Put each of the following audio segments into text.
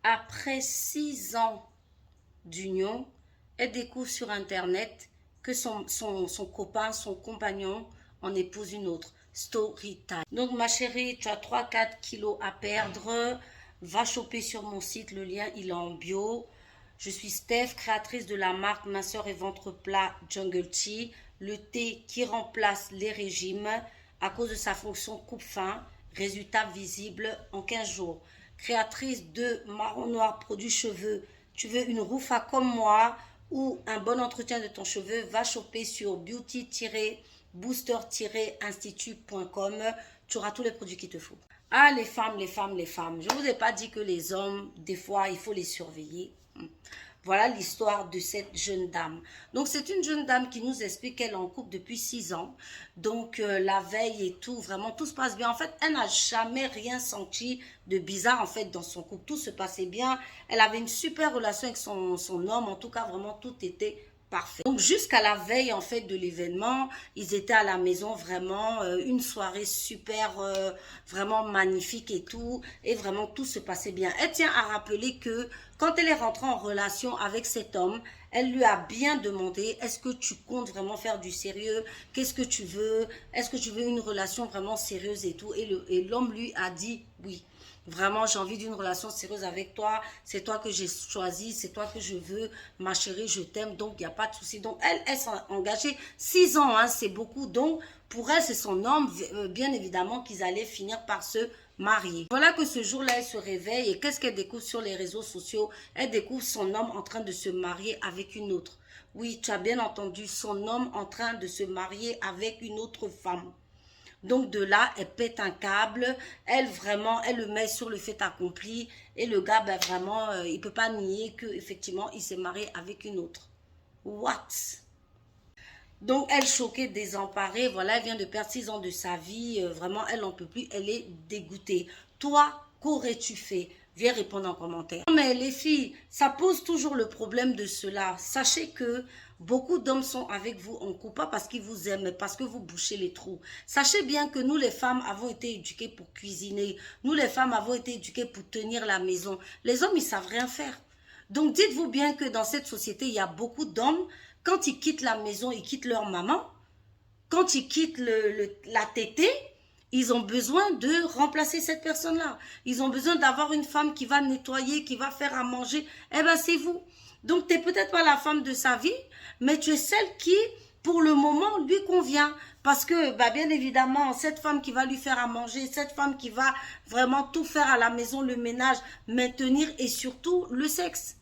Après 6 ans d'union, elle découvre sur Internet que son copain, son compagnon en épouse une autre. Story time. Donc ma chérie, tu as 3-4 kilos à perdre. Va choper sur mon site, le lien il est en bio. Je suis Steph, créatrice de la marque Minceur et Ventre Plat Jungle Tea, le thé qui remplace les régimes à cause de sa fonction coupe-faim, résultat visible en 15 jours. Créatrice de marron noir produits cheveux, tu veux une roufa comme moi ou un bon entretien de ton cheveu, va choper sur beauty-booster-institut.com. Tu auras tous les produits qu'il te faut. Ah, les femmes, les femmes, les femmes. Je ne vous ai pas dit que les hommes, des fois, il faut les surveiller. Voilà l'histoire de cette jeune dame. Donc, c'est une jeune dame qui nous explique qu'elle est en couple depuis 6 ans. Donc, la veille et tout, vraiment, tout se passe bien. En fait, elle n'a jamais rien senti de bizarre, en fait, dans son couple. Tout se passait bien. Elle avait une super relation avec son homme. En tout cas, vraiment, tout était parfait. Donc, jusqu'à la veille, en fait, de l'événement, ils étaient à la maison, vraiment, une soirée super, vraiment magnifique et tout. Et vraiment, tout se passait bien. Elle tient à rappeler que quand elle est rentrée en relation avec cet homme, elle lui a bien demandé, est-ce que tu comptes vraiment faire du sérieux? Qu'est-ce que tu veux? Est-ce que tu veux une relation vraiment sérieuse et tout? Et l'homme lui a dit oui. Vraiment, j'ai envie d'une relation sérieuse avec toi. C'est toi que j'ai choisi, c'est toi que je veux. Ma chérie, je t'aime, donc il n'y a pas de souci. Donc, elle s'est engagée 6 ans, hein, c'est beaucoup. Donc, pour elle, c'est son homme, bien évidemment, qu'ils allaient finir par se marier. Voilà que ce jour-là, elle se réveille et qu'est-ce qu'elle découvre sur les réseaux sociaux? Elle découvre son homme en train de se marier avec une autre. Oui, tu as bien entendu, son homme en train de se marier avec une autre femme. Donc de là, elle pète un câble, elle vraiment, elle le met sur le fait accompli et le gars, ben vraiment, il peut pas nier qu'effectivement, il s'est marié avec une autre. What? Donc elle choquée, désemparée, voilà, elle vient de perdre 6 ans de sa vie, vraiment, elle n'en peut plus, elle est dégoûtée. Toi, qu'aurais-tu fait? Viens répondre en commentaire. Mais les filles, ça pose toujours le problème de cela. Sachez que beaucoup d'hommes sont avec vous en couple, pas parce qu'ils vous aiment, mais parce que vous bouchez les trous. Sachez bien que nous, les femmes, avons été éduquées pour cuisiner. Nous, les femmes, avons été éduquées pour tenir la maison. Les hommes, ils savent rien faire. Donc, dites-vous bien que dans cette société, il y a beaucoup d'hommes, quand ils quittent la maison, ils quittent leur maman. Quand ils quittent la tétée, ils ont besoin de remplacer cette personne-là. Ils ont besoin d'avoir une femme qui va nettoyer, qui va faire à manger. Eh bien, c'est vous. Donc, tu n'es peut-être pas la femme de sa vie, mais tu es celle qui, pour le moment, lui convient. Parce que, bah, bien évidemment, cette femme qui va lui faire à manger, cette femme qui va vraiment tout faire à la maison, le ménage, maintenir et surtout le sexe.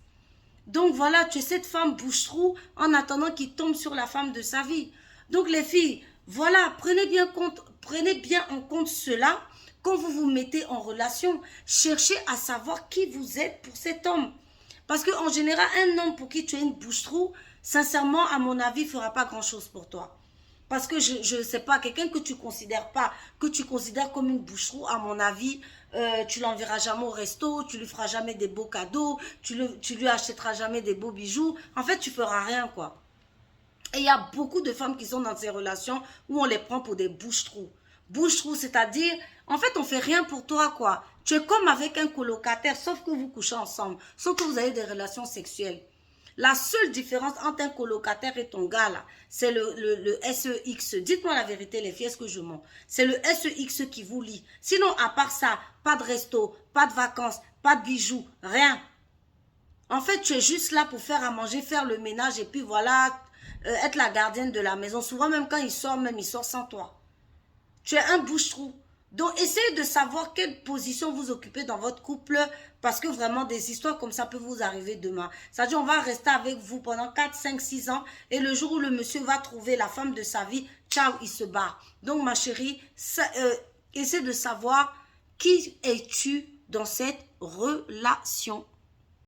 Donc voilà, tu es cette femme bouche-trou en attendant qu'il tombe sur la femme de sa vie. Donc les filles, voilà, prenez bien en compte cela quand vous vous mettez en relation. Cherchez à savoir qui vous êtes pour cet homme. Parce qu'en général, un homme pour qui tu es une bouche-trou, sincèrement, à mon avis, ne fera pas grand-chose pour toi. Parce que je ne sais pas, quelqu'un que tu considères pas, que tu considères comme une bouche-trou, à mon avis, tu l'enverras jamais au resto, tu lui feras jamais des beaux cadeaux, tu lui achèteras jamais des beaux bijoux. En fait, tu feras rien, quoi. Et il y a beaucoup de femmes qui sont dans ces relations où on les prend pour des bouches-trous. Bouche-trous, c'est-à-dire, en fait, on fait rien pour toi, quoi. Tu es comme avec un colocataire, sauf que vous couchez ensemble, sauf que vous avez des relations sexuelles. La seule différence entre un colocataire et ton gars, là, c'est le SEX. Dites-moi la vérité, les filles, est-ce que je mens? C'est le SEX qui vous lie. Sinon, à part ça, pas de resto, pas de vacances, pas de bijoux, rien. En fait, tu es juste là pour faire à manger, faire le ménage et puis voilà, être la gardienne de la maison. Souvent, même quand il sort, même il sort sans toi. Tu es un bouche-trou. Donc, essayez de savoir quelle position vous occupez dans votre couple parce que vraiment, des histoires comme ça peuvent vous arriver demain. C'est-à-dire, on va rester avec vous pendant 4, 5, 6 ans et le jour où le monsieur va trouver la femme de sa vie, ciao, il se barre. Donc, ma chérie, essaie de savoir qui es-tu dans cette relation.